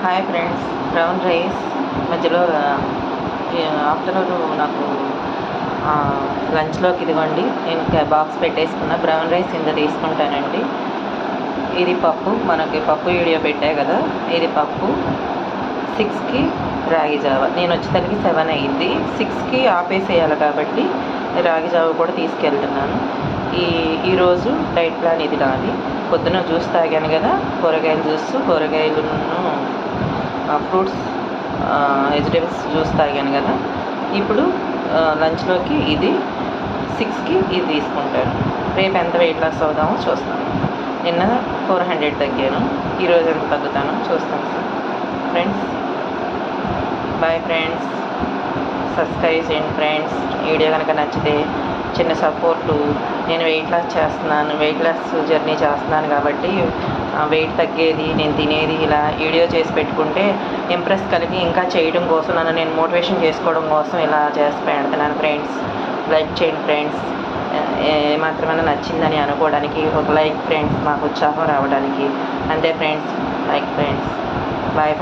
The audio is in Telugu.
హాయ్ ఫ్రెండ్స్, బ్రౌన్ రైస్ మధ్యలో ఆఫ్టర్నూన్ నాకు లంచ్లోకి ఇదిగోండి. నేను బాక్స్ పెట్టేసుకున్న బ్రౌన్ రైస్ ఇంత తీసుకుంటానండి. ఇది పప్పు, మనకి పప్పు వీడియో పెట్టా కదా, ఇది పప్పు. 6కి రాగి జావ, నేను వచ్చేసరికి 7 అయ్యింది. 6కి ఆపేసేయాలి కాబట్టి రాగి జావ కూడా తీసుకెళ్తున్నాను. ఈరోజు డైట్ ప్లాన్ ఇది నాది. పొద్దున జ్యూస్ తాగాను కదా, కూరగాయల జ్యూస్, కూరగాయలను ఫ్రూట్స్, వెజిటేబుల్స్ జ్యూస్ తాగాను కదా. ఇప్పుడు లంచ్లోకి ఇది 6కి ఇది తీసుకుంటాను. రేపు ఎంత వెయిట్ లాస్ అవుదామో చూస్తాను. నిన్న 400 తగ్గాను, ఈరోజు ఎంత తగ్గుతానో చూస్తాను sir. Friends, bye friends. Subscribe చేయండి ఫ్రెండ్స్. వీడియో కనుక నచ్చితే చిన్న సపోర్టు. నేను వెయిట్ లాస్ జర్నీ చేస్తున్నాను కాబట్టి వెయిట్ తగ్గేది, నేను తినేది ఇలా వీడియో చేసి పెట్టుకుంటే ఇంప్రెస్ కలిగి ఇంకా చేయడం కోసం, నన్ను నేను మోటివేషన్ చేసుకోవడం కోసం ఇలా చేసి పెడుతున్నాను ఫ్రెండ్స్. లైక్ చేయండి ఫ్రెండ్స్. ఏమాత్రమైనా నచ్చిందని అనుకోవడానికి ఒక లైక్ ఫ్రెండ్స్, మాకు ఉత్సాహం రావడానికి. అంతే friends. Like friends. Bye friends.